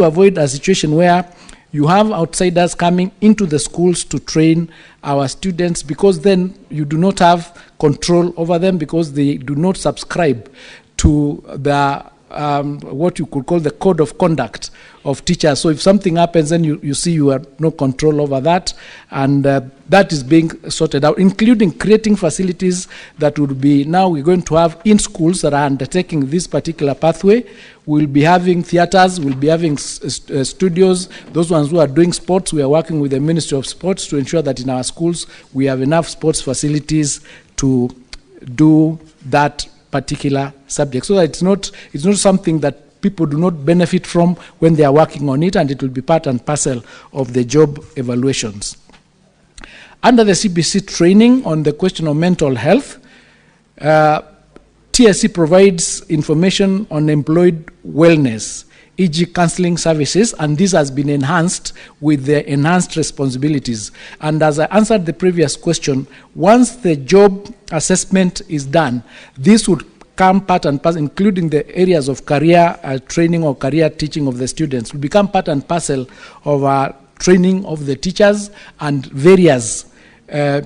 to avoid a situation where you have outsiders coming into the schools to train our students, because then you do not have control over them, because they do not subscribe to the what you could call the code of conduct of teachers. So if something happens, then you see you have no control over that, and that is being sorted out, including creating facilities that would be, now we're going to have in schools that are undertaking this particular pathway. We'll be having theaters, we'll be having studios. Those ones who are doing sports, we are working with the Ministry of Sports to ensure that in our schools we have enough sports facilities to do that particular subject, so that it's not something that people do not benefit from when they are working on it, and it will be part and parcel of the job evaluations. Under the CBC training on the question of mental health, TSC provides information on employed wellness, e.g. counseling services, and this has been enhanced with the enhanced responsibilities. And as I answered the previous question, once the job assessment is done, this would come part and parcel, including the areas of career training or career teaching of the students, will become part and parcel of our training of the teachers, and various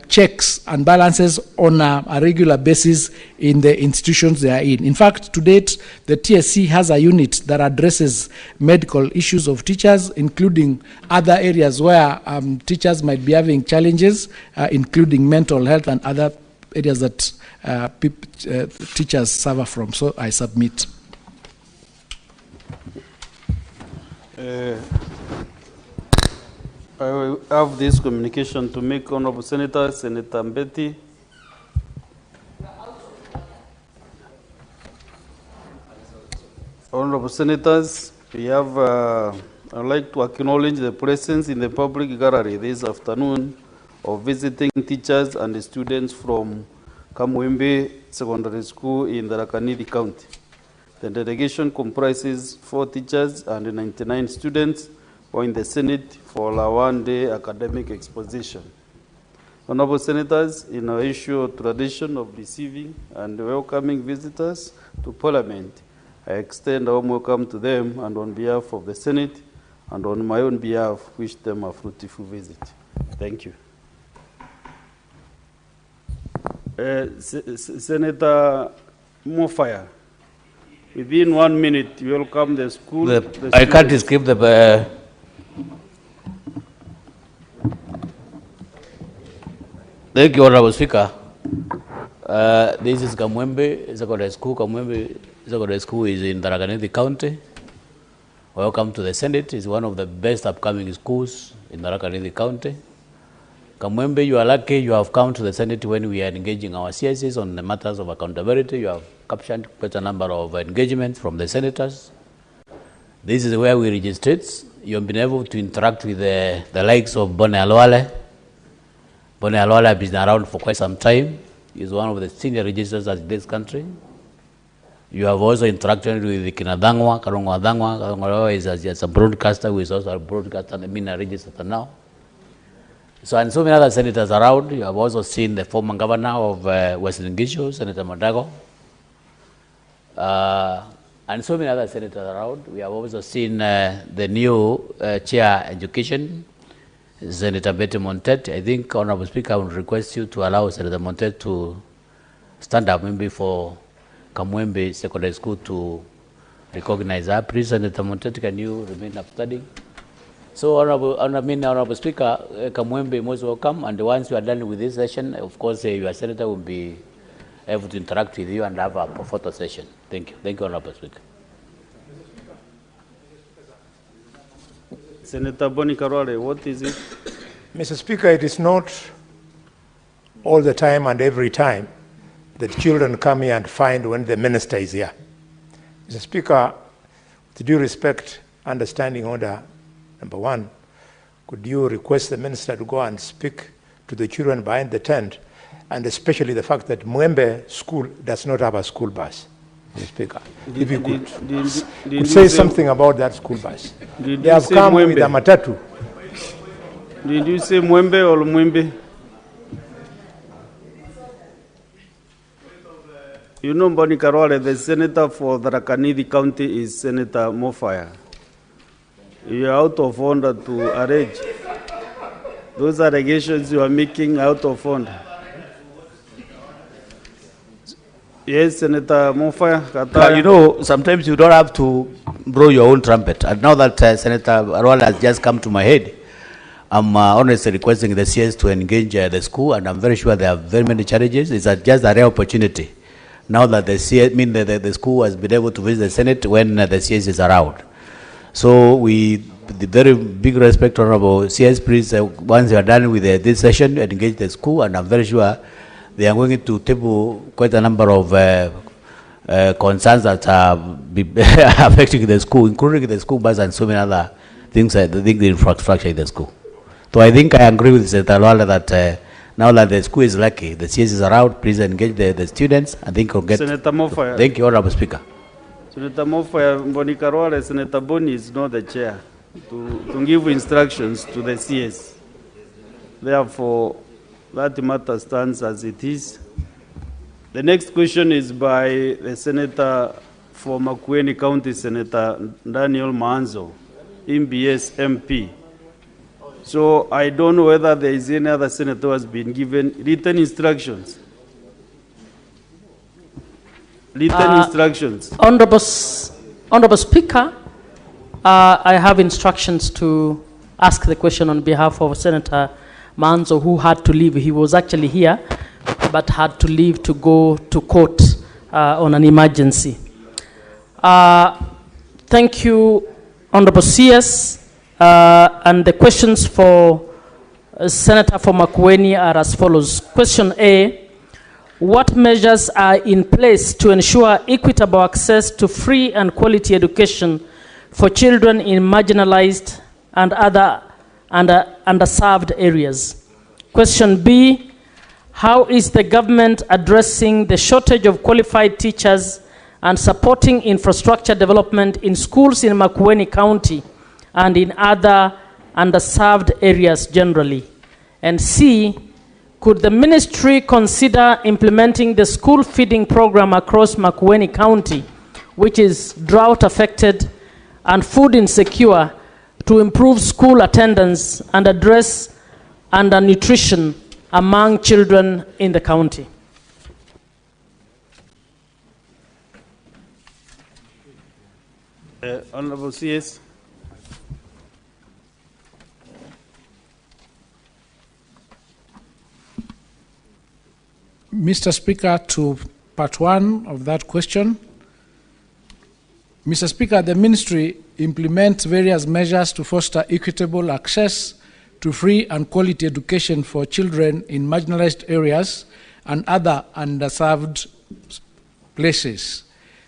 checks and balances on a regular basis in the institutions they are in. In fact, to date, the TSC has a unit that addresses medical issues of teachers, including other areas where teachers might be having challenges, including mental health and other areas that teachers suffer from. So I submit. I will have this communication to make Honorable Senator Mbadi. Honorable Senators, we have, I'd like to acknowledge the presence in the public gallery this afternoon of visiting teachers and students from Kamwembe Secondary School in the Tharaka County. The delegation comprises 4 teachers and 99 students who are in the Senate for a one-day academic exposition. Honorable Senators, in our issue tradition of receiving and welcoming visitors to Parliament, I extend a warm welcome to them, and on behalf of the Senate and on my own behalf, wish them a fruitful visit. Thank you. Senator Mofaya, within 1 minute, welcome the school. I can't escape the... Thank you, Honorable Speaker. This is Kamwembe Secondary School. Kamwembe Secondary School is in Tharaka County. Welcome to the Senate. It's one of the best upcoming schools in Tharaka County. Kamwembe, you are lucky you have come to the Senate when we are engaging our CSs on the matters of accountability. You have captured quite a number of engagements from the senators. This is where we registrate. You have been able to interact with the likes of Bone Alwale. Bone Alwale has been around for quite some time. He is one of the senior registrars in this country. You have also interacted with Kinadangwa, Karongwa Dangwa. Karongwa is a broadcaster who is also a broadcaster and a register now. So, and so many other senators around. You have also seen the former governor of Western Gishu, Senator Madago. And so many other senators around. We have also seen the new chair education, Senator Betty Montet. I think, Honorable Speaker, I would request you to allow Senator Montet to stand up maybe for Kamwembe Secondary School to recognize her. Please, Senator Montet, can you remain up standing? So, Honorable Speaker, Kamwembe, most welcome. And once you are done with this session, of course, your senator will be able to interact with you and have a photo session. Thank you. Thank you, Honorable Speaker. Senator Boni Karwale, what is it? Mr. Speaker, it is not all the time and every time that children come here and find when the minister is here. Mr. Speaker, with due respect, understanding order number 1, could you request the minister to go and speak to the children behind the tent, and especially the fact that Mwembe School does not have a school bus? Mr. Speaker, if you could say something about that school bus. They have come with a matatu. Did you say Mwembe or Mwembe? You know, Boni Karwale, the senator for Tharaka County is Senator Mofaya. You are out of order to arrange. Those allegations you are making out of order. Yes, Senator Mofaya. You know, sometimes you don't have to blow your own trumpet. And now that Senator Raila has just come to my head, I'm honestly requesting the CS to engage the school, and I'm very sure there are very many challenges. It's just a rare opportunity. Now that the CS, the school has been able to visit the Senate when the CS is around. So we, the very big respect, Honorable CS, please, once you are done with this session, engage the school, and I'm very sure they are going to table quite a number of concerns that are affecting the school, including the school bus and so many other things, the infrastructure in the school. So I think I agree with Senator Raila that now that the school is lucky, the CS is around, please engage the students. I think we'll get... Senator Mofaya. Thank you, Honorable Speaker. Senator Mofaya, Mbonikarwale, Senator Boni is not the chair to give instructions to the CS. Therefore, that matter stands as it is. The next question is by the Senator for Makueni County, Senator Daniel Manzo, MBS MP. So I don't know whether there is any other senator who has been given written instructions. Honorable Speaker, I have instructions to ask the question on behalf of Senator Manzo, who had to leave. He was actually here, but had to leave to go to court on an emergency. Thank you, Honorable CS. And the questions for Senator for Makueni are as follows. Question A, what measures are in place to ensure equitable access to free and quality education for children in marginalized and other underserved areas? Question B, how is the government addressing the shortage of qualified teachers and supporting infrastructure development in schools in Makueni County and in other underserved areas generally? And C, could the ministry consider implementing the school feeding program across Makueni County, which is drought affected and food insecure, to improve school attendance and address undernutrition among children in the county? Honorable CS. Mr. Speaker, to part one of that question. Mr. Speaker, the ministry implements various measures to foster equitable access to free and quality education for children in marginalized areas and other underserved places.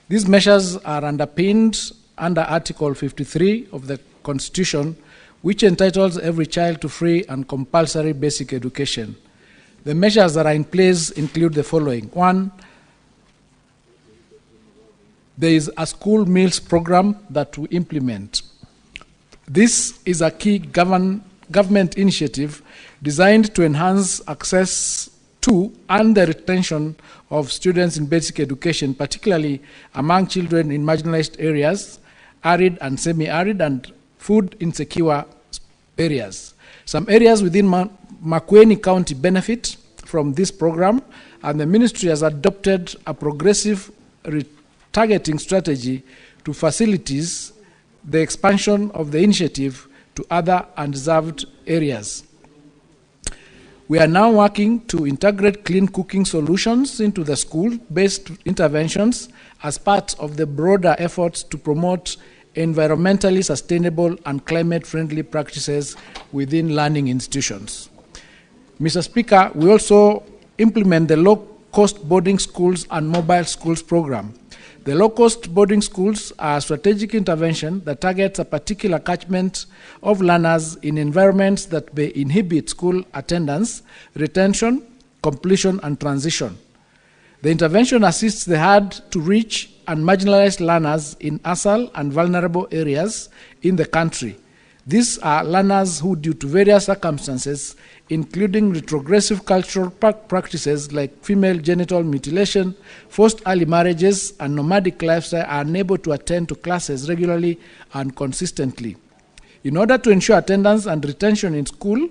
These measures are underpinned under Article 53 of the Constitution, which entitles every child to free and compulsory basic education. The measures that are in place include the following. One, there is a school meals program that we implement. This is a key government initiative designed to enhance access to and the retention of students in basic education, particularly among children in marginalized areas, arid and semi-arid, and food insecure areas. Some areas within Makueni County benefit from this program, and the ministry has adopted a progressive targeting strategy to facilitate the expansion of the initiative to other undeserved areas. We are now working to integrate clean cooking solutions into the school-based interventions as part of the broader efforts to promote environmentally sustainable and climate-friendly practices within learning institutions. Mr. Speaker, we also implement the low-cost boarding schools and mobile schools program. The low-cost boarding schools are a strategic intervention that targets a particular catchment of learners in environments that may inhibit school attendance, retention, completion, and transition. The intervention assists the hard-to-reach and marginalized learners in ASAL and vulnerable areas in the country. These are learners who, due to various circumstances, including retrogressive cultural practices like female genital mutilation, forced early marriages, and nomadic lifestyle, are unable to attend to classes regularly and consistently. In order to ensure attendance and retention in school,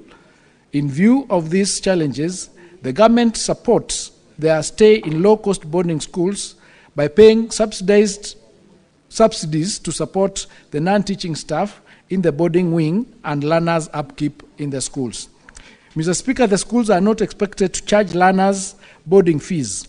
in view of these challenges, the government supports their stay in low-cost boarding schools by paying subsidies to support the non-teaching staff in the boarding wing and learners' upkeep in the schools. Mr. Speaker, the schools are not expected to charge learners boarding fees.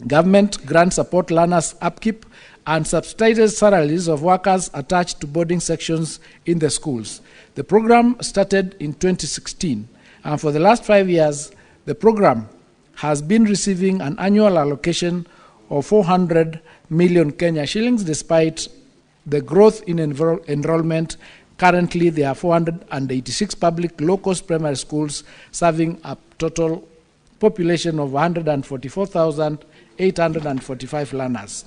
Government grants support learners' upkeep and subsidizes salaries of workers attached to boarding sections in the schools. The program started in 2016, and for the last 5 years, the program has been receiving an annual allocation of 400 million Kenya shillings despite the growth in enrollment. Currently, there are 486 public low-cost primary schools serving a total population of 144,845 learners.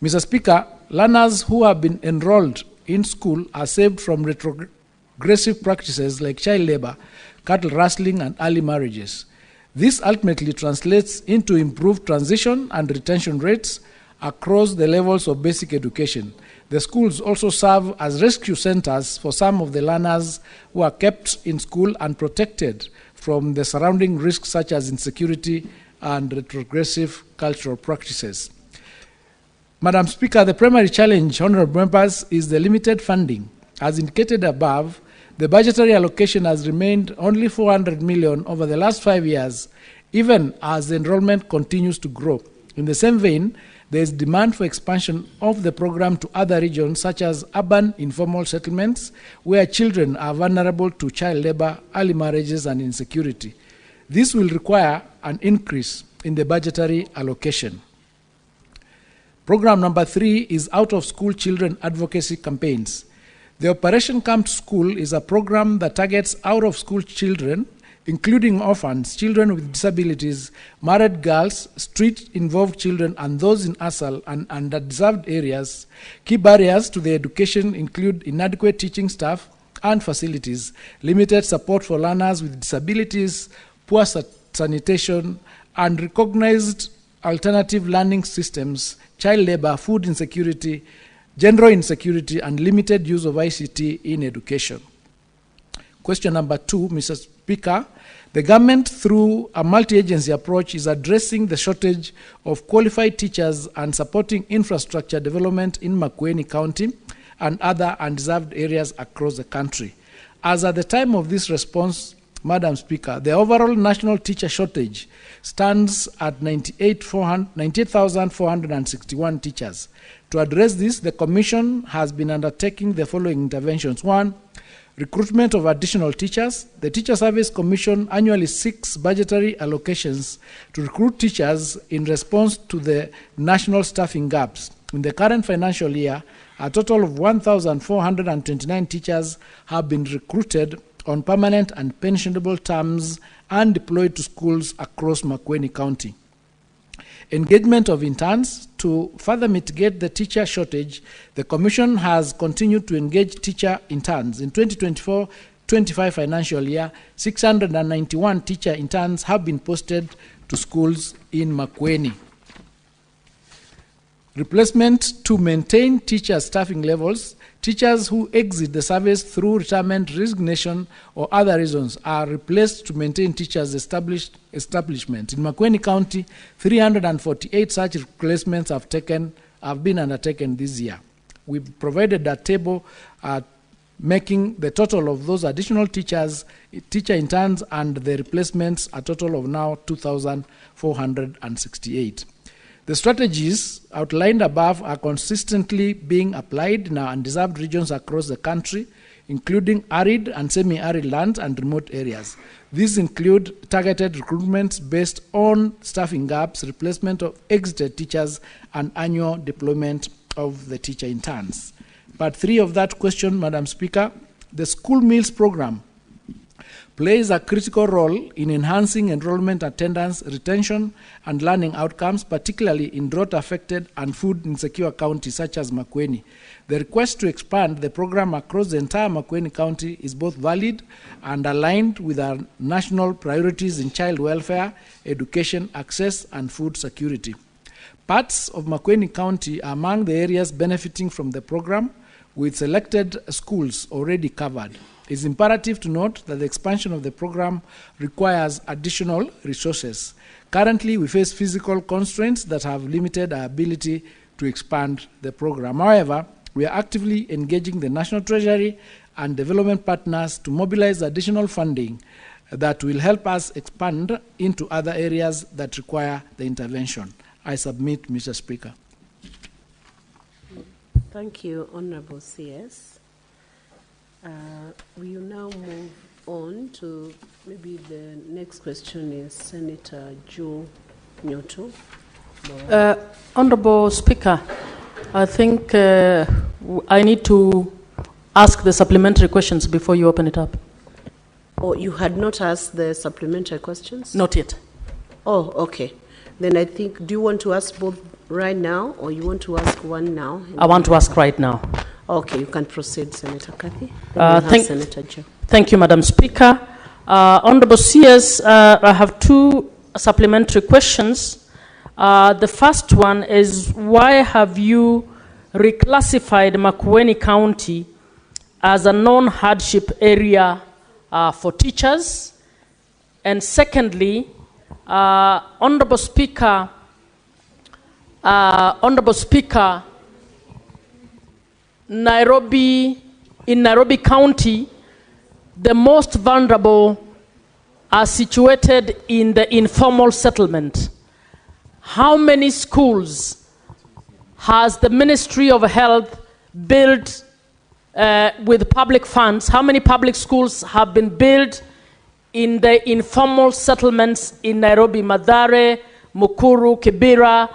Mr. Speaker, learners who have been enrolled in school are saved from retrogressive practices like child labor, cattle rustling, and early marriages. This ultimately translates into improved transition and retention rates across the levels of basic education. The schools also serve as rescue centers for some of the learners who are kept in school and protected from the surrounding risks such as insecurity and retrogressive cultural practices. Madam Speaker, the primary challenge, honorable members, is the limited funding. As indicated above, the budgetary allocation has remained only 400 million over the last 5 years, even as the enrollment continues to grow. In the same vein, there is demand for expansion of the program to other regions such as urban informal settlements where children are vulnerable to child labor, early marriages, and insecurity. This will require an increase in the budgetary allocation. Program number 3 is out-of-school children advocacy campaigns. The Operation Come to School is a program that targets out-of-school children, including orphans, children with disabilities, married girls, street-involved children, and those in ASAL and underdeserved areas. Key barriers to their education include inadequate teaching staff and facilities, limited support for learners with disabilities, poor sanitation, unrecognized alternative learning systems, child labor, food insecurity, gender insecurity, and limited use of ICT in education. Question number 2, Mr. Speaker, the government through a multi-agency approach is addressing the shortage of qualified teachers and supporting infrastructure development in Makueni County and other undeserved areas across the country. As at the time of this response, Madam Speaker, the overall national teacher shortage stands at 98,461 teachers. To address this, the Commission has been undertaking the following interventions. 1, recruitment of additional teachers. The Teacher Service Commission annually seeks budgetary allocations to recruit teachers in response to the national staffing gaps. In the current financial year, a total of 1,429 teachers have been recruited on permanent and pensionable terms and deployed to schools across Makueni County. Engagement of interns. To further mitigate the teacher shortage, the Commission has continued to engage teacher interns. In 2024-25 financial year, 691 teacher interns have been posted to schools in Makueni. Replacement. To maintain teacher staffing levels, teachers who exit the service through retirement, resignation, or other reasons are replaced to maintain teachers' establishment. In Makueni County, 348 such replacements have been undertaken this year. We provided a table making the total of those additional teachers, teacher interns, and the replacements a total of now 2,468. The strategies outlined above are consistently being applied in our undeserved regions across the country, including arid and semi-arid lands and remote areas. These include targeted recruitments based on staffing gaps, replacement of exited teachers, and annual deployment of the teacher interns. Part 3 of that question, Madam Speaker, the school meals program plays a critical role in enhancing enrollment, attendance, retention, and learning outcomes, particularly in drought-affected and food-insecure counties such as Makueni. The request to expand the program across the entire Makueni County is both valid and aligned with our national priorities in child welfare, education, access, and food security. Parts of Makueni County are among the areas benefiting from the program. with selected schools already covered. It's imperative to note that the expansion of the program requires additional resources. Currently, we face physical constraints that have limited our ability to expand the program. However, we are actively engaging the National Treasury and development partners to mobilize additional funding that will help us expand into other areas that require the intervention. I submit, Mr. Speaker. Thank you, Honorable CS. We will now move on to maybe the next question is Senator Joe Nyoto. Honorable Speaker, I think I need to ask the supplementary questions before you open it up. Oh, you had not asked the supplementary questions? Not yet. Oh, okay. Then I think, do you want to ask both right now, or you want to ask one now? I want to ask right now. Okay, you can proceed, Senator Kathy. Senator Joe. Thank you, Madam Speaker. Honorable CS, I have two supplementary questions. The first one is, why have you reclassified Makueni County as a non-hardship area for teachers? And secondly, Honorable Speaker, in Nairobi County, the most vulnerable are situated in the informal settlement. How many schools has the Ministry of Health built with public funds? How many public schools have been built in the informal settlements in Nairobi, Mathare, Mukuru, Kibera,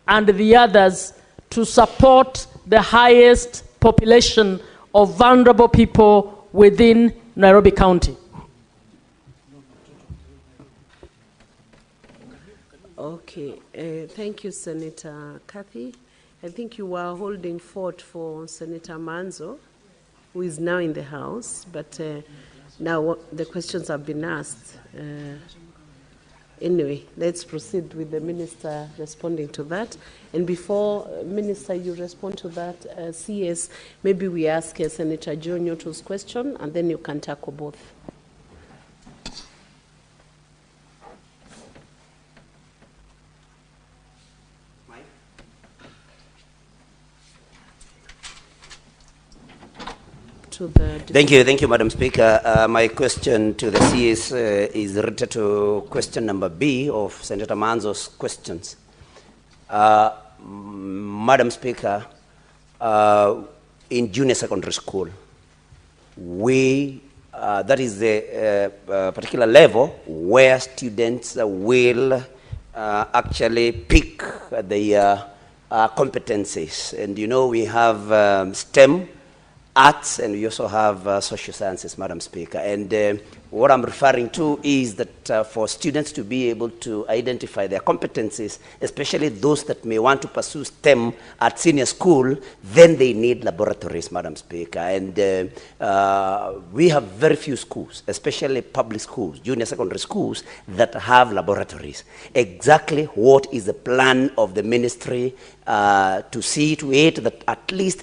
and the others, to support the highest population of vulnerable people within Nairobi County? Okay, thank you, Senator Kathy. I think you were holding fort for Senator Manzo, who is now in the House, but now the questions have been asked. Anyway, let's proceed with the Minister responding to that. And before, Minister, you respond to that, CS, maybe we ask Senator Joe Nyoto's question, and then you can tackle both. Thank you, Madam Speaker. My question to the CS is related to question number B of Senator Manzo's questions. Madam Speaker, in junior secondary school, that is the particular level where students will actually pick their competencies. And you know, we have STEM, arts, and we also have social sciences, Madam Speaker. And what I'm referring to is that for students to be able to identify their competencies, especially those that may want to pursue STEM at senior school, then they need laboratories, Madam Speaker. And we have very few schools, especially public schools, junior secondary schools, that have laboratories. Exactly what is the plan of the ministry to see to it that at least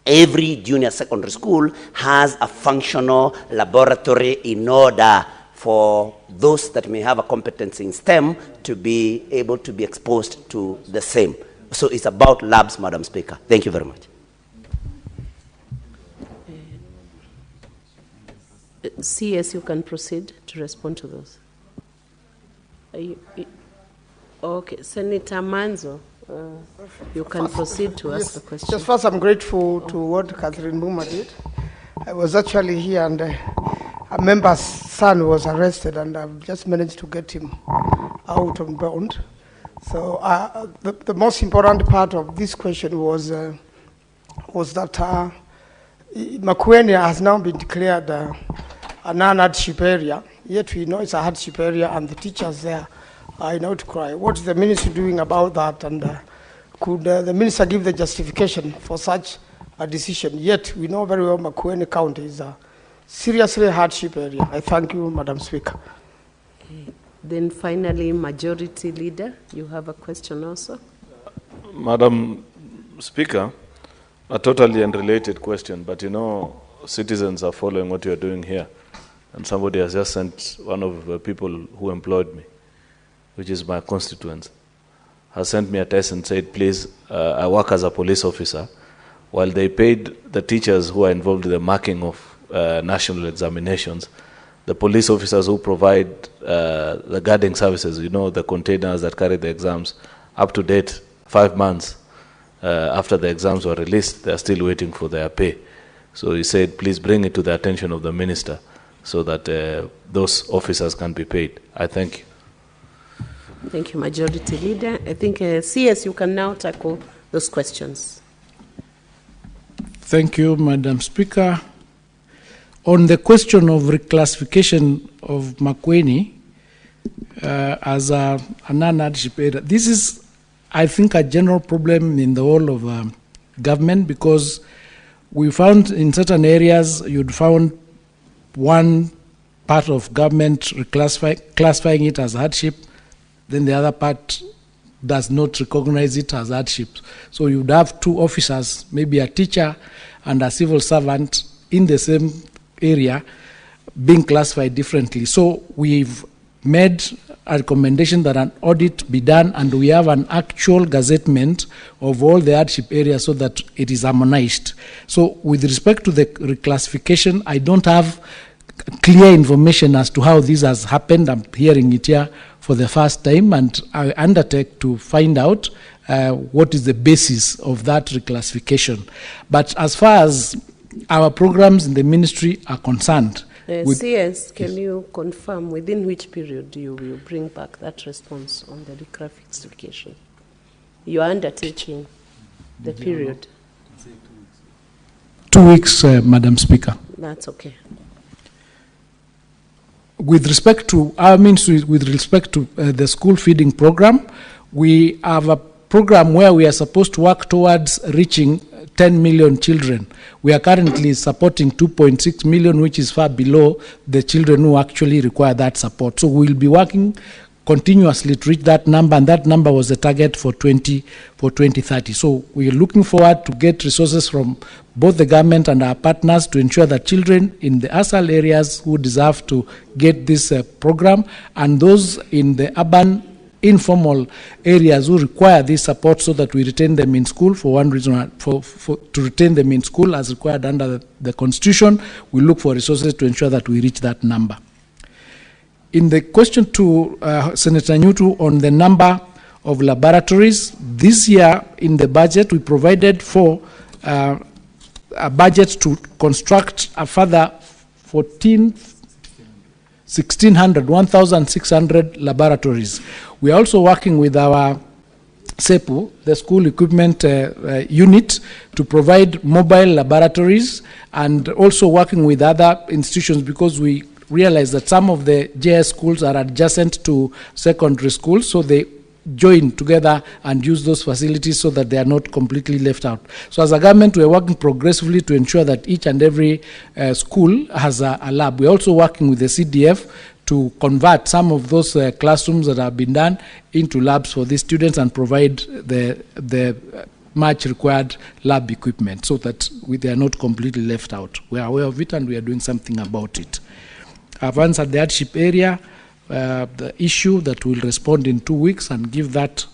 every junior secondary school has a functional laboratory in order for those that may have a competence in STEM to be able to be exposed to the same. So it's about labs, Madam Speaker. Thank you very much. CS, you can proceed to respond to those. Okay, Senator Manzo. You can proceed to ask the question. Just first, I'm grateful to what Catherine Buma did. I was actually here, and a member's son was arrested, and I've just managed to get him out on bond. So the most important part of this question was that Makueni has now been declared a non-hardship area. Yet we know it's a hardship area, and the teachers there are in outcry. What is the ministry doing about that? And could the minister give the justification for such a decision? Yet we know very well Makueni County is a seriously hardship area. I thank you, Madam Speaker. Okay. Then finally, Majority Leader, you have a question also? Madam Speaker, A totally unrelated question, but you know, citizens are following what you're doing here. And somebody has just sent, one of the people who employed me, which is my constituents, has sent me a text and said, please, I work as a police officer. While they paid the teachers who are involved in the marking of national examinations, the police officers who provide the guarding services, you know, the containers that carry the exams, up to date, 5 months after the exams were released, they are still waiting for their pay. So he said, please bring it to the attention of the minister so that those officers can be paid. I thank you. Thank you, Majority Leader. I think, CS, you can now tackle those questions. Thank you, Madam Speaker. On the question of reclassification of Makueni as a non-hardship area, this is, I think, a general problem in the whole of government, because we found in certain areas you'd found one part of government classifying it as hardship, then the other part does not recognize it as hardship. So you'd have two officers, maybe a teacher and a civil servant in the same area being classified differently. So we've made a recommendation that an audit be done, and we have an actual gazettement of all the hardship areas so that it is harmonized. So with respect to the reclassification, I don't have clear information as to how this has happened. I'm hearing it here for the first time, and I undertake to find out what is the basis of that reclassification. But as far as our programs in the ministry are concerned, CS, can you confirm within which period you will bring back that response on the reclassification? You are undertaking the period. 2 weeks, Madam Speaker. That's okay. With respect to with respect to the school feeding program, we have a program where we are supposed to work towards reaching 10 million children. We are currently supporting 2.6 million, which is far below the children who actually require that support. So we'll be working continuously to reach that number, and that number was the target for 2030. So we are looking forward to get resources from both the government and our partners to ensure that children in the ASAL areas who deserve to get this program, and those in the urban informal areas who require this support, so that we retain them in school for one reason, to retain them in school as required under the Constitution. We look for resources to ensure that we reach that number. In the question to Senator Nyutu on the number of laboratories, this year in the budget we provided for a budget to construct a further 1,600 laboratories. We are also working with our SEPU, the school equipment unit, to provide mobile laboratories, and also working with other institutions, because we realize that some of the JS schools are adjacent to secondary schools, so they join together and use those facilities so that they are not completely left out. So as a government, we are working progressively to ensure that each and every school has a lab. We are also working with the CDF to convert some of those classrooms that have been done into labs for these students and provide the much required lab equipment so that they are not completely left out. We are aware of it and we are doing something about it. I've answered the hardship area, the issue that will respond in 2 weeks and give that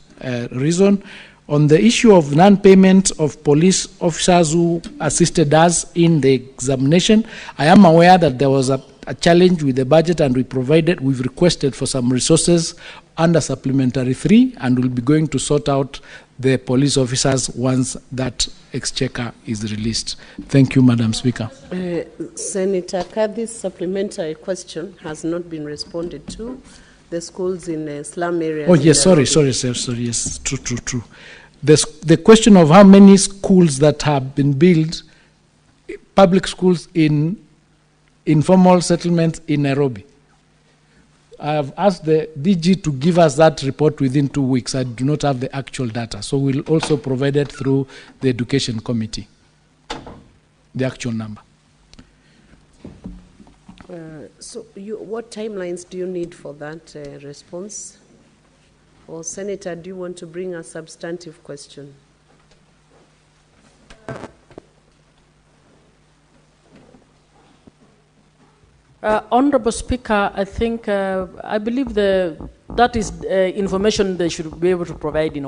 reason. On the issue of non-payment of police officers who assisted us in the examination, I am aware that there was a challenge with the budget, and we've requested for some resources under Supplementary 3, and we'll be going to sort out the police officers once that exchequer is released. Thank you, Madam Speaker. Senator Kadhi's supplementary question has not been responded to. The schools in slum areas. Oh, yes, sorry, yes, true. The question of how many schools that have been built, public schools in informal settlements in Nairobi. I have asked the DG to give us that report within 2 weeks. I do not have the actual data, so we'll also provide it through the Education Committee, the actual number. So what timelines do you need for that response? Or Senator, do you want to bring a substantive question? Honorable Speaker, I think, I believe that is information they should be able to provide in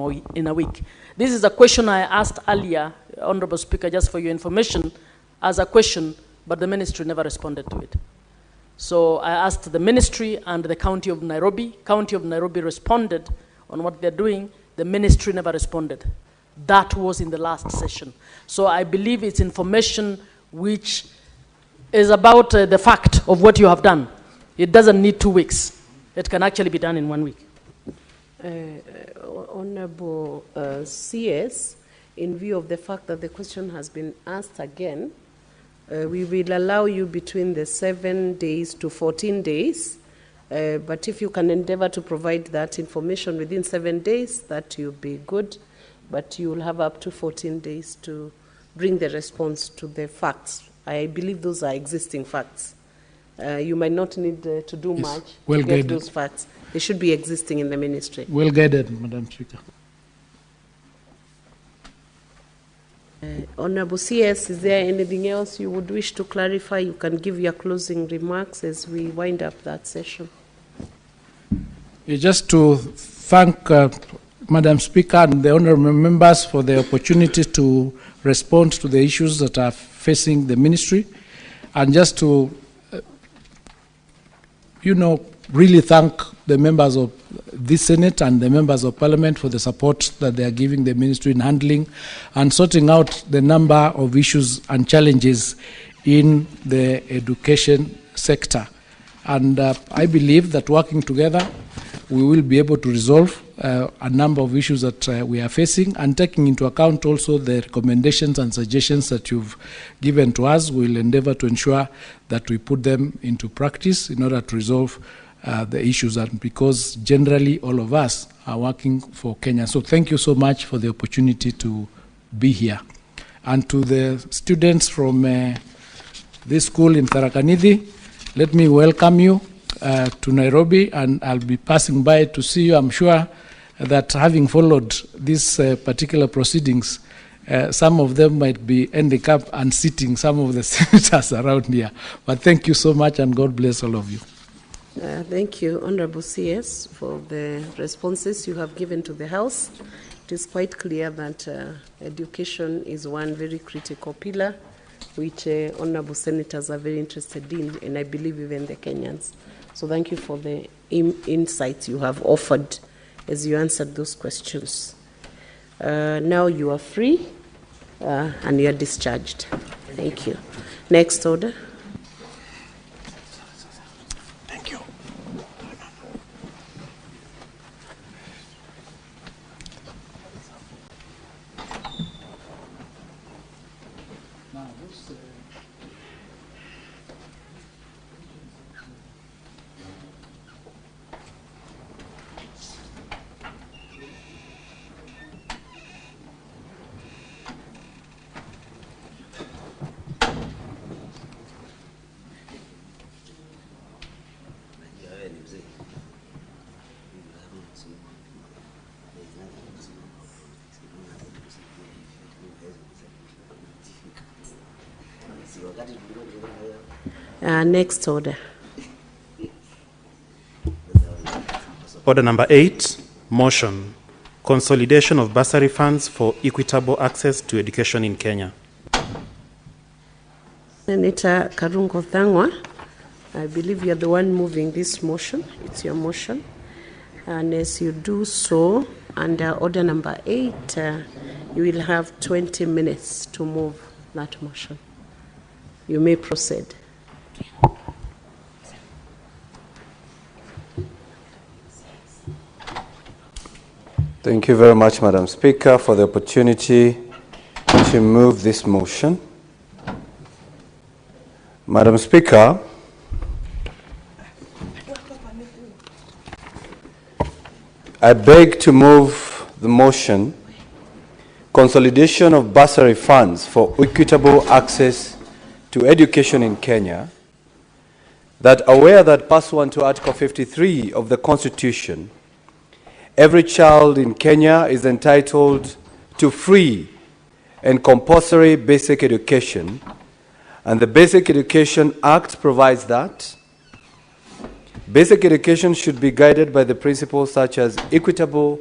a week. This is a question I asked earlier, Honorable Speaker, just for your information, as a question, but the ministry never responded to it. So I asked the ministry and the County of Nairobi. County of Nairobi responded on what they're doing. The ministry never responded. That was in the last session. So I believe it's information which is about the fact of what you have done. It doesn't need 2 weeks. It can actually be done in 1 week. Honorable CS, in view of the fact that the question has been asked again, we will allow you between the 7 days to 14 days. But if you can endeavor to provide that information within 7 days, that will be good. But you will have up to 14 days to bring the response to the facts. I believe those are existing facts. You might not need to do much to get those facts. They should be existing in the ministry. Well guided, Madam Speaker. Honorable CS, is there anything else you would wish to clarify? You can give your closing remarks as we wind up that session. Just to thank Madam Speaker and the honorable members for the opportunity to respond to the issues that are facing the ministry, and just to, really thank the members of this Senate and the members of Parliament for the support that they are giving the ministry in handling and sorting out the number of issues and challenges in the education sector. And I believe that working together, we will be able to resolve a number of issues that we are facing, and taking into account also the recommendations and suggestions that you've given to us. We'll endeavor to ensure that we put them into practice in order to resolve the issues, and because generally all of us are working for Kenya. So thank you so much for the opportunity to be here. And to the students from this school in Tharaka Nithi, let me welcome you to Nairobi, and I'll be passing by to see you. I'm sure that having followed these particular proceedings, some of them might be ending up unseating some of the senators around here. But thank you so much, and God bless all of you. Thank you, Honorable CS, for the responses you have given to the House. It is quite clear that education is one very critical pillar, which honorable senators are very interested in, and I believe even the Kenyans. So thank you for the insights you have offered as you answered those questions. Now you are free and you are discharged. Thank you. Next order. Thank you. Next order. Order number 8, motion, consolidation of bursary funds for equitable access to education in Kenya. Senator Karungo Thangwa, I believe you're the one moving this motion. It's your motion. And as you do so, under order number 8, you will have 20 minutes to move that motion. You may proceed. Thank you very much, Madam Speaker, for the opportunity to move this motion. Madam Speaker, I beg to move the motion, consolidation of bursary funds for equitable access to education in Kenya, that aware that pursuant to Article 53 of the Constitution, every child in Kenya is entitled to free and compulsory basic education, and the Basic Education Act provides that Basic education should be guided by the principles such as equitable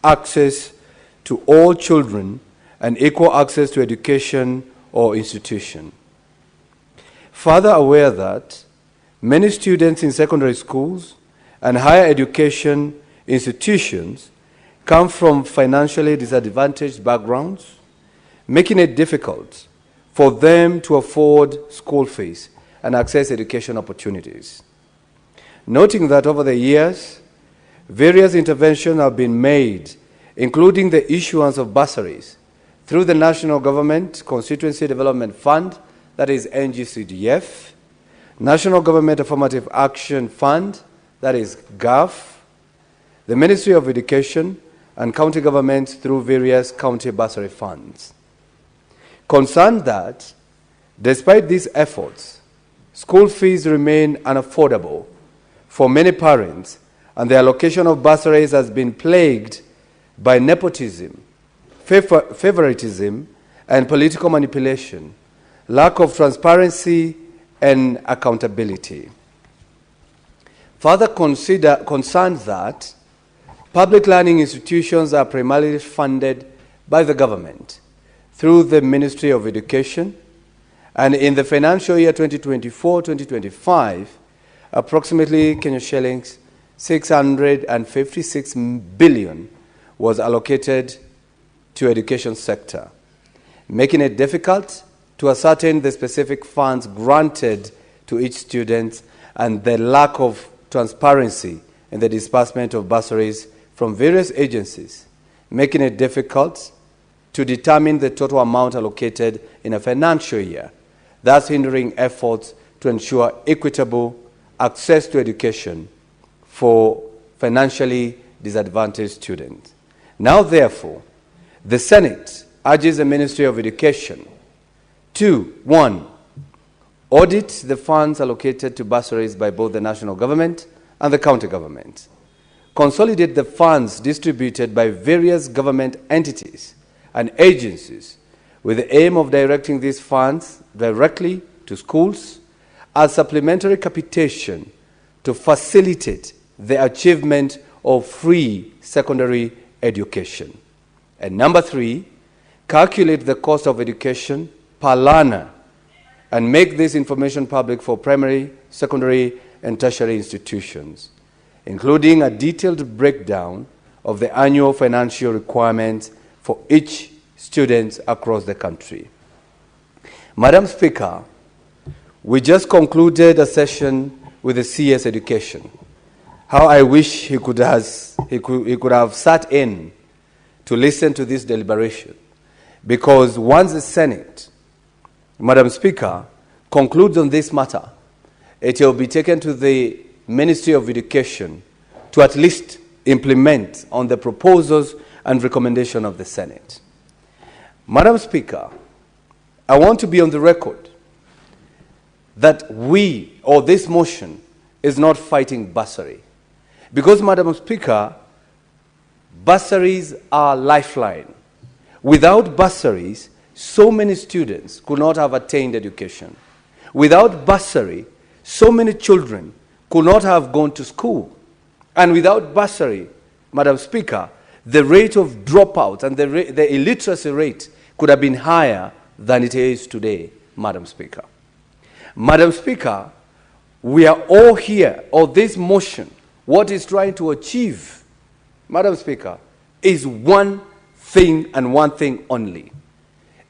access to all children and equal access to education or institution. Further aware that many students in secondary schools and higher education institutions come from financially disadvantaged backgrounds, making it difficult for them to afford school fees and access education opportunities. Noting that over the years, various interventions have been made, including the issuance of bursaries through the National Government Constituency Development Fund, that is NGCDF, National Government Affirmative Action Fund, that is GAF, the Ministry of Education, and county governments through various county bursary funds. Concerned that, despite these efforts, school fees remain unaffordable for many parents, and the allocation of bursaries has been plagued by nepotism, favoritism, and political manipulation, lack of transparency and accountability. Further concerns that public learning institutions are primarily funded by the government through the Ministry of Education, and in the financial year 2024-2025, approximately Kenya shillings 656 billion was allocated to education sector, making it difficult to ascertain the specific funds granted to each student and the lack of transparency in the disbursement of bursaries from various agencies, making it difficult to determine the total amount allocated in a financial year, thus hindering efforts to ensure equitable access to education for financially disadvantaged students. Now, therefore, the Senate urges the Ministry of Education to, 1, audit the funds allocated to bursaries by both the national government and the county government, consolidate the funds distributed by various government entities and agencies with the aim of directing these funds directly to schools as supplementary capitation to facilitate the achievement of free secondary education. And number 3, calculate the cost of education per learner and make this information public for primary, secondary, and tertiary institutions, including a detailed breakdown of the annual financial requirements for each student across the country. Madam Speaker, we just concluded a session with the CS Education. How I wish he could have sat in to listen to this deliberation, because once the Senate, Madam Speaker, concludes on this matter, it will be taken to the Ministry of Education to at least implement on the proposals and recommendation of the Senate. Madam Speaker, I want to be on the record that we, or this motion, is not fighting bursary. Because, Madam Speaker, bursaries are lifeline. Without bursaries, so many students could not have attained education. Without bursary, so many children could not have gone to school. And without bursary, Madam Speaker, the rate of dropout and the illiteracy rate could have been higher than it is today, Madam Speaker. Madam Speaker, we are all here, or this motion, what it's trying to achieve, Madam Speaker, is one thing and one thing only.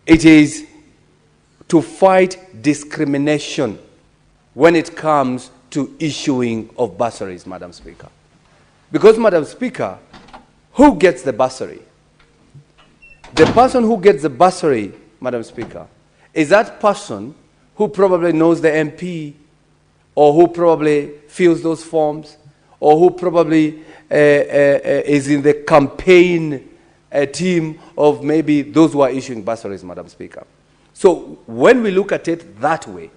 It is to fight discrimination when it comes to issuing of bursaries, Madam Speaker. Because, Madam Speaker, who gets the bursary? The person who gets the bursary, Madam Speaker, is that person who probably knows the MP, or who probably fills those forms, or who probably is in the campaign team of maybe those who are issuing bursaries, Madam Speaker. So when we look at it that way,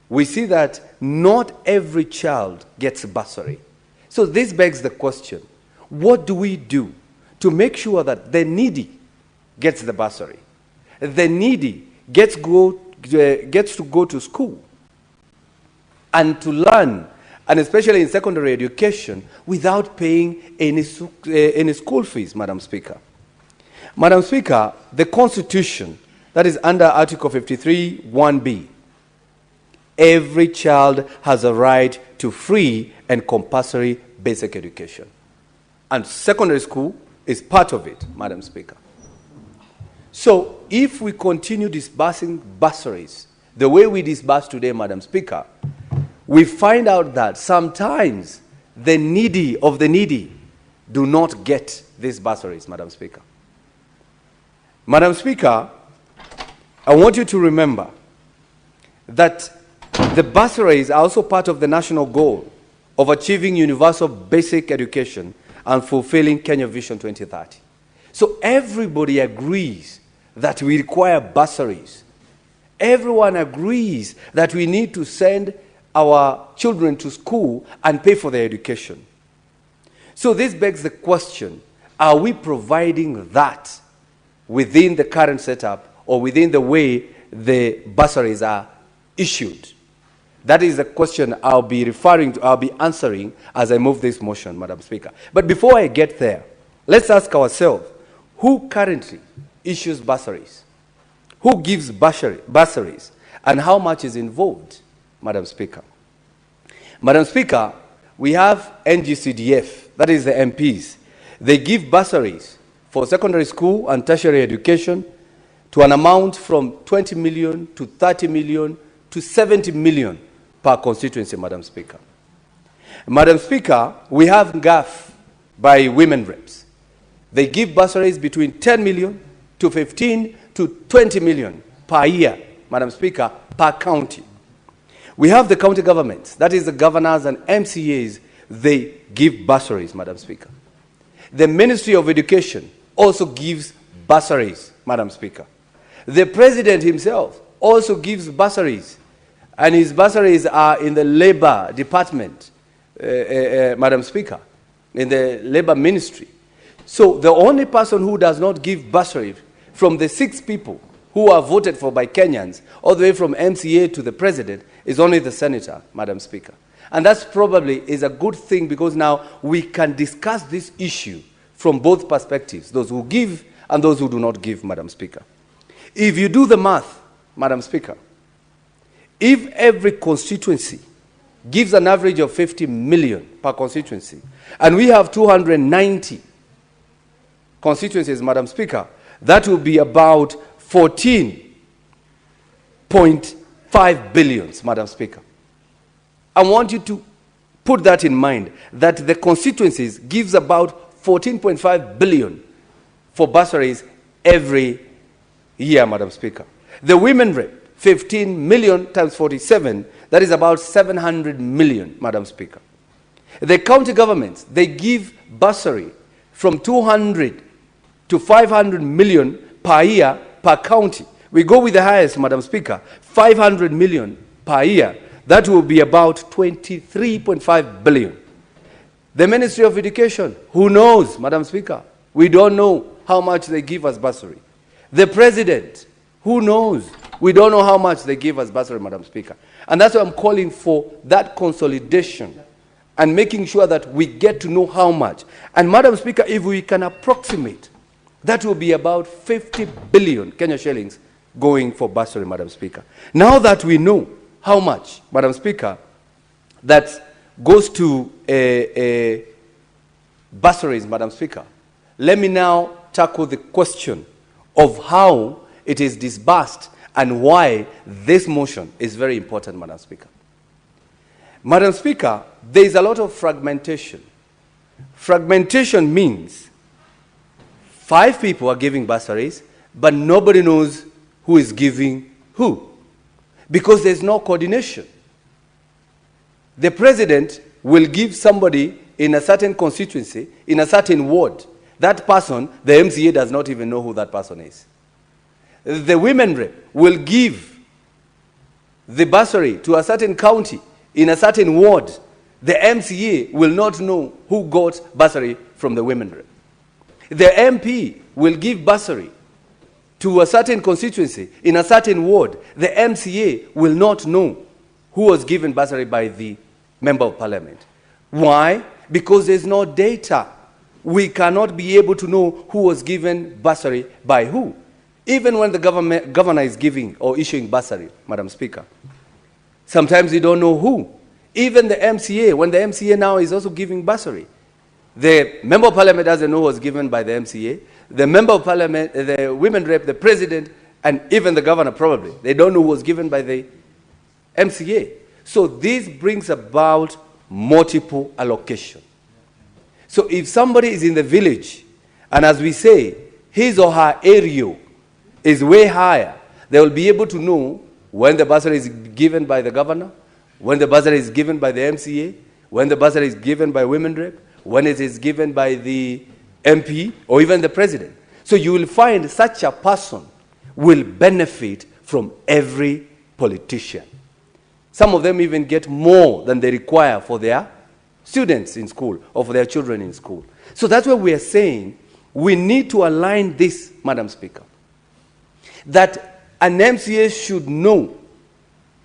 we see that not every child gets a bursary. So this begs the question, what do we do to make sure that the needy gets the bursary? The needy gets to go to school and to learn and especially in secondary education, without paying any school fees, Madam Speaker. Madam Speaker, the Constitution, that is under Article 53, 1B, every child has a right to free and compulsory basic education. And secondary school is part of it, Madam Speaker. So if we continue disbursing bursaries the way we disburse today, Madam Speaker, we find out that sometimes the needy of the needy do not get these bursaries, Madam Speaker. Madam Speaker, I want you to remember that the bursaries are also part of the national goal of achieving universal basic education and fulfilling Kenya Vision 2030. So everybody agrees that we require bursaries. Everyone agrees that we need to send our children to school and pay for their education. So this begs the question, are we providing that within the current setup or within the way the bursaries are issued? That is the question I'll be answering as I move this motion, Madam Speaker. But before I get there, let's ask ourselves, who currently issues bursaries? Who gives bursaries? And how much is involved, Madam Speaker? Madam Speaker, we have NGCDF, that is the MPs. They give bursaries for secondary school and tertiary education to an amount from 20 million to 30 million to 70 million per constituency, Madam Speaker. Madam Speaker, we have GAF by women reps. They give bursaries between 10 million to 15 to 20 million per year, Madam Speaker, per county. We have the county governments, that is the governors and MCAs, they give bursaries, Madam Speaker. The Ministry of Education also gives bursaries, Madam Speaker. The President himself also gives bursaries, and his bursaries are in the Labor Department, Madam Speaker, in the Labor Ministry. So the only person who does not give bursary from the 6 people who are voted for by Kenyans, all the way from MCA to the President, is only the Senator, Madam Speaker. And that's probably is a good thing, because now we can discuss this issue from both perspectives, those who give and those who do not give, Madam Speaker. If you do the math, Madam Speaker, if every constituency gives an average of 50 million per constituency, and we have 290 constituencies, Madam Speaker, that will be about 14.5 billion, Madam Speaker. I want you to put that in mind, that the constituencies gives about 14.5 billion for bursaries every year, Madam Speaker. The women rep, 15 million times 47, that is about 700 million, Madam Speaker. The county governments, they give bursary from 200 to 500 million per year per county. We go with the highest, Madam Speaker, 500 million per year. That will be about 23.5 billion. The Ministry of Education, who knows, Madam Speaker? We don't know how much they give us bursary. The President, who knows? We don't know how much they give us bursary, Madam Speaker. And that's why I'm calling for that consolidation and making sure that we get to know how much. And Madam Speaker, if we can approximate, that will be about 50 billion Kenya shillings going for bursary, Madam Speaker. Now that we know how much, Madam Speaker, that goes to bursaries, Madam Speaker, let me now tackle the question of how it is disbursed and why this motion is very important, Madam Speaker. Madam Speaker, there is a lot of fragmentation. Fragmentation means 5 people are giving bursaries, but nobody knows who is giving who, because there's no coordination. The President will give somebody in a certain constituency, in a certain ward. That person, the MCA does not even know who that person is. The women rep will give the bursary to a certain county, in a certain ward. The MCA will not know who got bursary from the women rep. The MP will give bursary to a certain constituency, in a certain ward. The MCA will not know who was given bursary by the member of parliament. Why? Because there's no data. We cannot be able to know who was given bursary by who. Even when the governor is giving or issuing bursary, Madam Speaker, sometimes you don't know who. Even the MCA, when the MCA now is also giving bursary, the member of parliament doesn't know who was given by the MCA. The member of parliament, the women rep, the president, and even the governor probably, they don't know who was given by the MCA. So this brings about multiple allocation. So if somebody is in the village, and as we say, his or her area is way higher, they will be able to know when the bursary is given by the governor, when the bursary is given by the MCA, when the bursary is given by women rep, when it is given by the MP, or even the president. So you will find such a person will benefit from every politician. Some of them even get more than they require for their students in school or for their children in school. So that's why we are saying we need to align this, Madam Speaker, that an MCA should know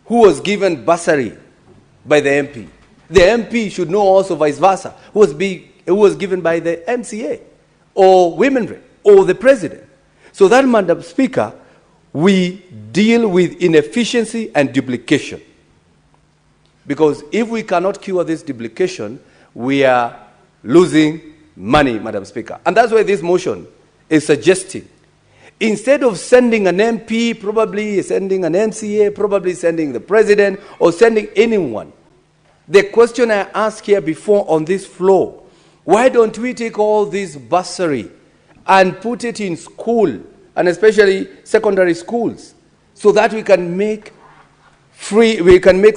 who was given bursary by the MP. The MP should know also vice versa, who was given by the MCA or women rep or the president. So that, Madam Speaker, we deal with inefficiency and duplication. Because if we cannot cure this duplication, we are losing money, Madam Speaker. And that's why this motion is suggesting, instead of sending an MP, probably sending an MCA, probably sending the president, or sending anyone, the question I asked here before on this floor, why don't we take all this bursary and put it in school, and especially secondary schools, so that we can make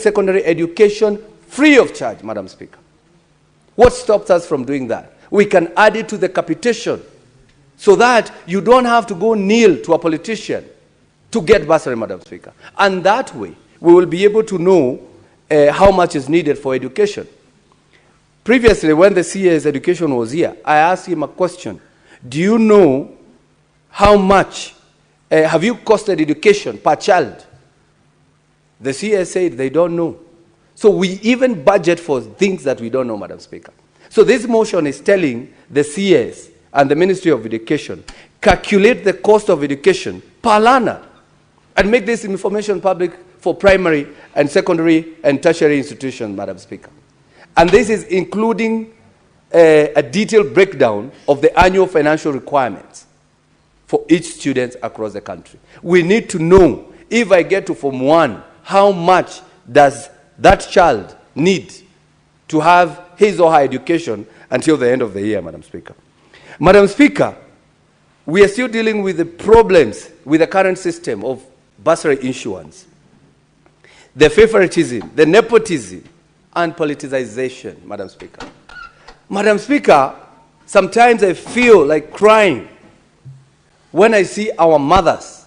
secondary education free of charge, Madam Speaker? What stops us from doing that? We can add it to the capitation so that you don't have to go kneel to a politician to get bursary, Madam Speaker. And that way, we will be able to know how much is needed for education. Previously, when the CS education was here, I asked him a question. Do you know how much have you costed education per child? The CS said they don't know. So we even budget for things that we don't know, Madam Speaker. So this motion is telling the CS and the Ministry of Education, calculate the cost of education per learner and make this information public for primary and secondary and tertiary institutions, Madam Speaker. And this is including a detailed breakdown of the annual financial requirements for each student across the country. We need to know, if I get to Form 1, how much does that child need to have his or her education until the end of the year, Madam Speaker. Madam Speaker, we are still dealing with the problems with the current system of bursary issuance, the favoritism, the nepotism, and politicization, Madam Speaker. Madam Speaker, sometimes I feel like crying when I see our mothers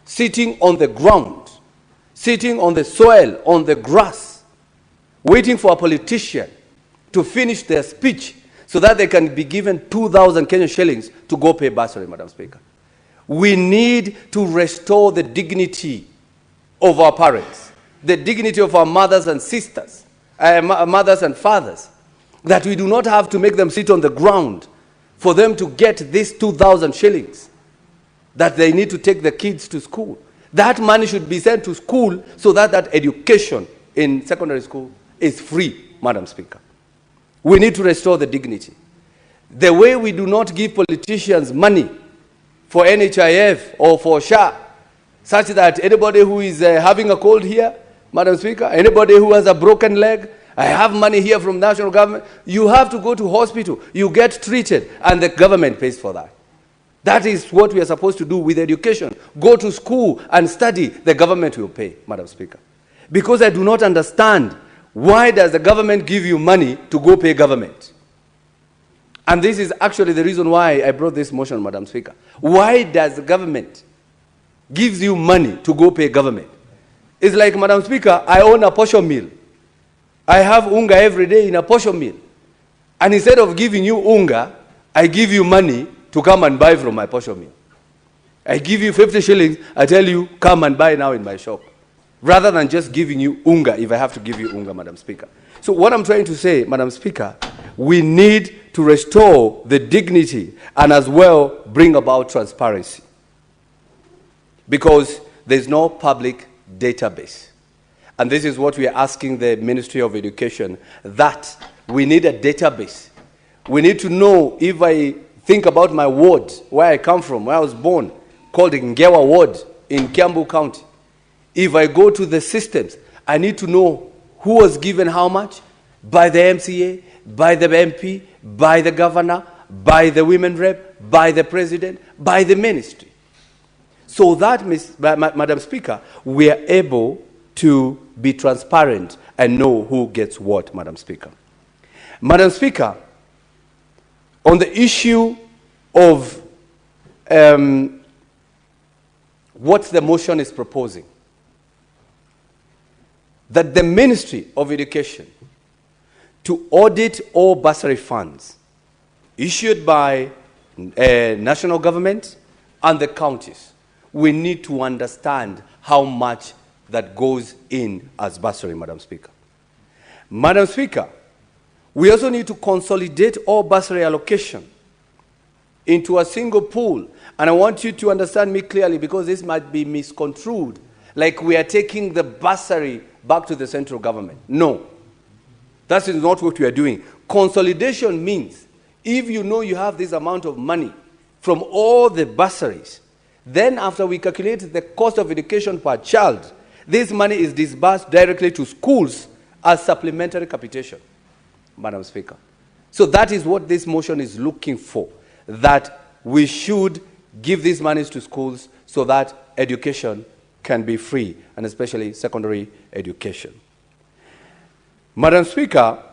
sitting on the ground, sitting on the soil, on the grass, waiting for a politician to finish their speech so that they can be given 2,000 Kenyan shillings to go pay bursary, Madam Speaker. We need to restore the dignity of our parents, the dignity of our mothers and sisters, mothers and fathers, that we do not have to make them sit on the ground for them to get this 2,000 shillings that they need to take the kids to school. That money should be sent to school so that that education in secondary school is free, Madam Speaker. We need to restore the dignity. The way we do not give politicians money for NHIF or for SHA, such that anybody who is having a cold here, Madam Speaker, anybody who has a broken leg, I have money here from national government, you have to go to hospital, you get treated, and the government pays for that. That is what we are supposed to do with education. Go to school and study, the government will pay, Madam Speaker. Because I do not understand, why does the government give you money to go pay government? And this is actually the reason why I brought this motion, Madam Speaker. Why does the government gives you money to go pay government? It's like, Madam Speaker, I own a portion mill. I have unga every day in a portion mill. And instead of giving you unga, I give you money to come and buy from my portion mill. I give you 50 shillings, I tell you, come and buy now in my shop. rather than just giving you unga, if I have to give you unga, Madam Speaker. So what I'm trying to say, Madam Speaker, we need to restore the dignity and as well bring about transparency, because there's no public database. And this is what we are asking the Ministry of Education, that we need a database. We need to know, if I think about my ward, where I come from, where I was born, called Ngewa Ward in Kiambu County. If I go to the systems, I need to know who was given how much, by the MCA, by the MP, by the governor, by the women rep, by the president, by the ministry. So that, Madam Speaker, we are able to be transparent and know who gets what, Madam Speaker. Madam Speaker, on the issue of what the motion is proposing, that the Ministry of Education to audit all bursary funds issued by national government and the counties, we need to understand how much that goes in as bursary, Madam Speaker. Madam Speaker, we also need to consolidate all bursary allocation into a single pool. And I want you to understand me clearly, because this might be misconstrued, like we are taking the bursary back to the central government. No, that is not what we are doing. Consolidation means, if you know you have this amount of money from all the bursaries, then after we calculate the cost of education per child, this money is disbursed directly to schools as supplementary capitation, Madam Speaker. So that is what this motion is looking for, that we should give these monies to schools so that education can be free, and especially secondary education. Madam Speaker,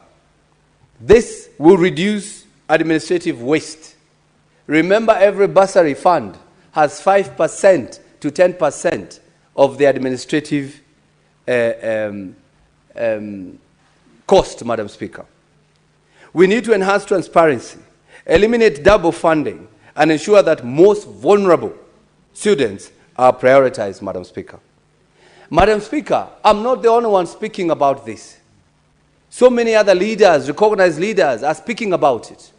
this will reduce administrative waste. Remember, every bursary fund has 5% to 10% of the administrative cost, Madam Speaker. We need to enhance transparency, eliminate double funding, and ensure that most vulnerable students are prioritized, Madam Speaker. Madam Speaker, I'm not the only one speaking about this. So many other leaders, recognized leaders, are speaking about it.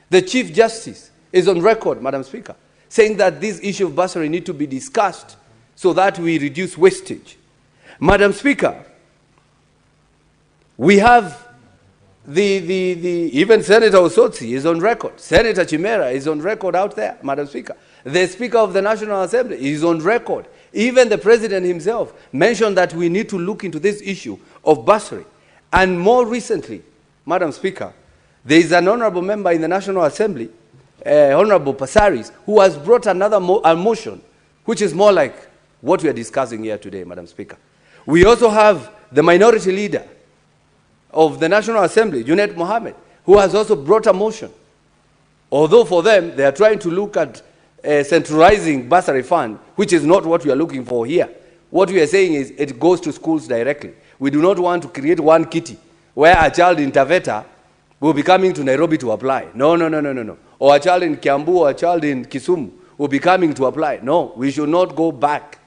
The Chief Justice is on record, Madam Speaker, saying that this issue of bursary need to be discussed so that we reduce wastage. Madam Speaker, we have even Senator Osotsi is on record. Senator Chimera is on record out there, Madam Speaker. The Speaker of the National Assembly is on record. Even the President himself mentioned that we need to look into this issue of bursary. And more recently, Madam Speaker, there is an honorable member in the National Assembly, Honorable Pasaris, who has brought another motion, which is more like what we are discussing here today, Madam Speaker. We also have the minority leader of the National Assembly, Junaid Mohammed, who has also brought a motion. Although for them, they are trying to look at centralizing bursary fund, which is not what we are looking for here. What we are saying is it goes to schools directly. We do not want to create one kitty where a child in Taveta will be coming to Nairobi to apply. No. Or a child in Kiambu or a child in Kisumu will be coming to apply. No, we should not go back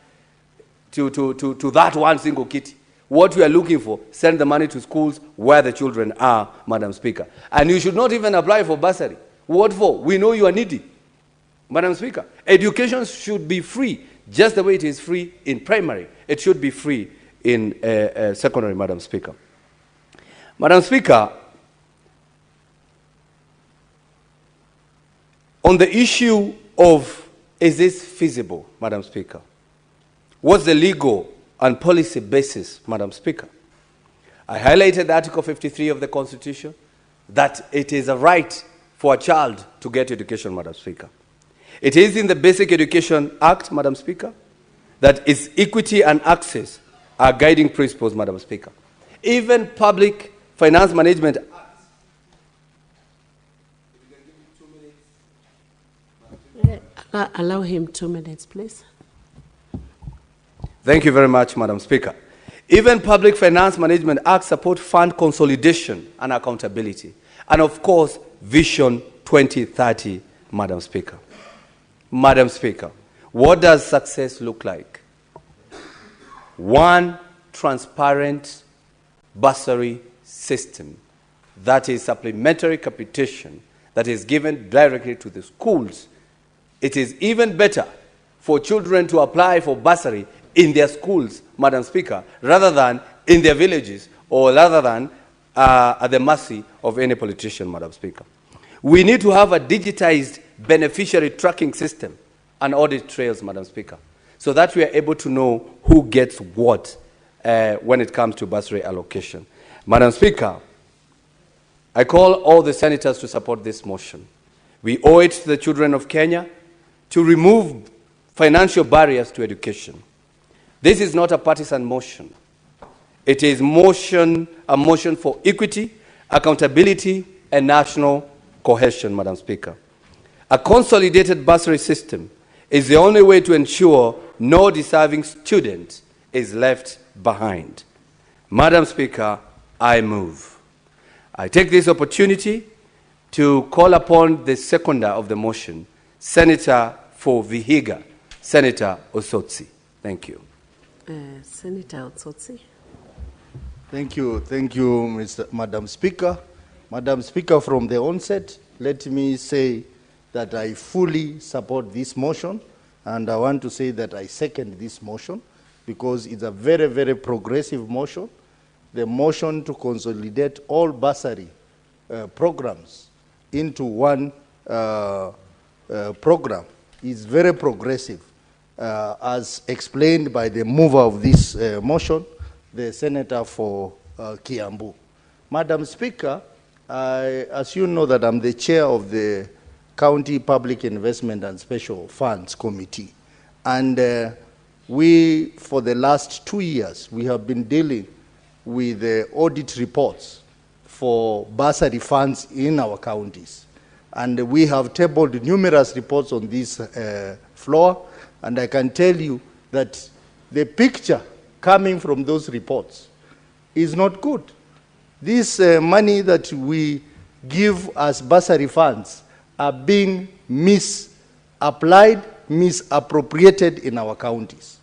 to that one single kitty. What we are looking for, send the money to schools where the children are, Madam Speaker. And you should not even apply for bursary. What for? We know you are needy, Madam Speaker. Education should be free, just the way it is free in primary. It should be free in secondary, Madam Speaker. Madam Speaker, on the issue of, is this feasible, Madam Speaker? What's the legal and policy basis, Madam Speaker? I highlighted Article 53 of the Constitution, that it is a right for a child to get education, Madam Speaker. It is in the Basic Education Act, Madam Speaker, that its equity and access are guiding principles, Madam Speaker. Even Public Finance Management Act. Allow him 2 minutes, please. Thank you very much, Madam Speaker. Even Public Finance Management Act support fund consolidation and accountability. And of course, Vision 2030, Madam Speaker. Madam Speaker, what does success look like? one transparent bursary system that is supplementary capitation that is given directly to the schools. It is even better for children to apply for bursary in their schools, Madam Speaker, rather than in their villages or rather than at the mercy of any politician, Madam Speaker. We need to have a digitized beneficiary tracking system and audit trails, Madam Speaker, so that we are able to know who gets what when it comes to bursary allocation. Madam Speaker, I call all the senators to support this motion. We owe it to the children of Kenya to remove financial barriers to education. This is not a partisan motion. It is a motion for equity, accountability, and national cohesion, Madam Speaker. A consolidated bursary system is the only way to ensure no deserving student is left behind. Madam Speaker, I move. I take this opportunity to call upon the seconder of the motion, Senator for Vihiga, Senator Osotsi. Thank you. Senator Osotsi. Thank you, Madam Speaker. Madam Speaker, from the onset, let me say that I fully support this motion, and I want to say that I second this motion because it's a very, very progressive motion. The motion to consolidate all bursary programs into one program is very progressive, as explained by the mover of this motion, the Senator for Kiambu. Madam Speaker, as you know that I'm the chair of the County Public Investment and Special Funds Committee. And we, for the last 2 years, we have been dealing with the audit reports for bursary funds in our counties. And we have tabled numerous reports on this floor, and I can tell you that the picture coming from those reports is not good. This money that we give as bursary funds are being misapplied, misappropriated in our counties.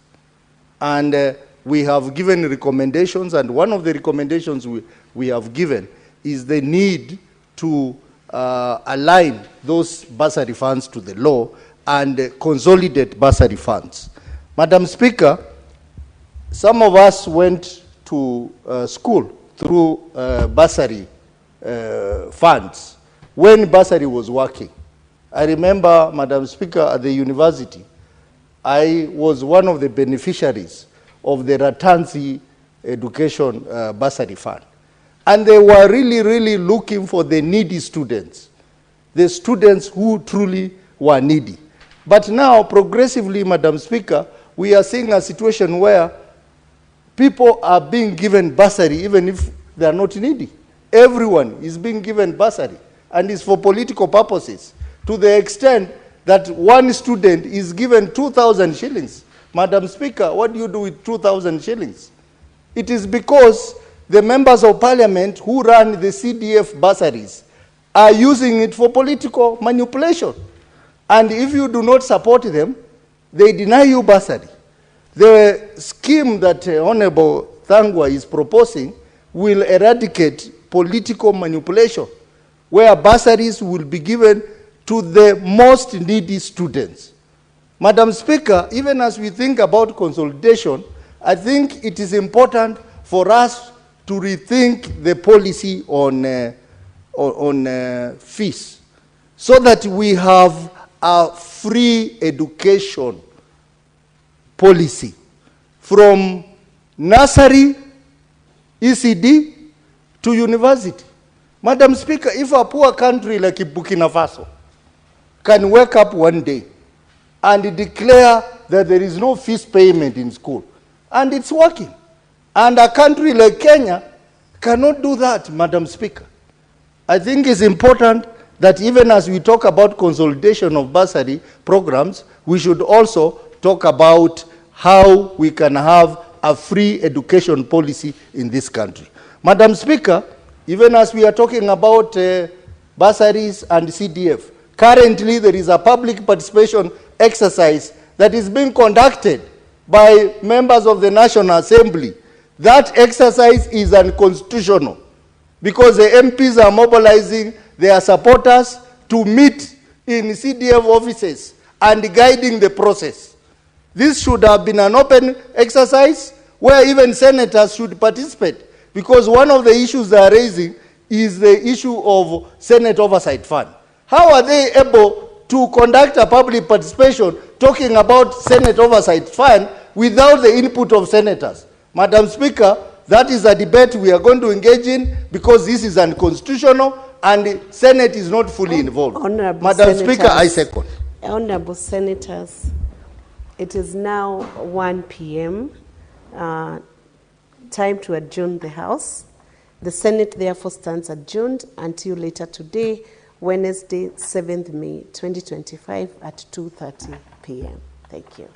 And we have given recommendations, and one of the recommendations we have given is the need to align those bursary funds to the law and consolidate bursary funds. Madam Speaker, some of us went to school through bursary funds when bursary was working. I remember, Madam Speaker, at the university, I was one of the beneficiaries of the Ratanzi Education Bursary Fund. And they were really, really looking for the needy students, the students who truly were needy. But now, progressively, Madam Speaker, we are seeing a situation where people are being given bursary even if they are not needy. Everyone is being given bursary, and it's for political purposes, to the extent that one student is given 2,000 shillings. Madam Speaker, what do you do with 2,000 shillings? It is because the members of parliament who run the CDF bursaries are using it for political manipulation. And if you do not support them, they deny you bursary. The scheme that Honorable Thangwa is proposing will eradicate political manipulation, where bursaries will be given to the most needy students. Madam Speaker, even as we think about consolidation, I think it is important for us to rethink the policy on fees, so that we have a free education policy from nursery, ECD, to university. Madam Speaker, if a poor country like Burkina Faso can wake up one day and declare that there is no fees payment in school, and it's working, and a country like Kenya cannot do that, Madam Speaker, I think it's important that even as we talk about consolidation of bursary programs, we should also talk about how we can have a free education policy in this country. Madam Speaker, even as we are talking about bursaries and CDF, currently there is a public participation exercise that is being conducted by members of the National Assembly, that exercise is unconstitutional because the MPs are mobilizing their supporters to meet in CDF offices and guiding the process. This should have been an open exercise where even senators should participate, because one of the issues they are raising is the issue of Senate Oversight Fund. How are they able to conduct a public participation talking about Senate Oversight Fund without the input of senators? Madam Speaker, that is a debate we are going to engage in, because this is unconstitutional and the Senate is not fully involved. Madam Speaker, I second. Honorable Senators, it is now 1 p.m. Time to adjourn the House. The Senate therefore stands adjourned until later today, Wednesday, 7th May 2025 at 2:30 p.m. Thank you.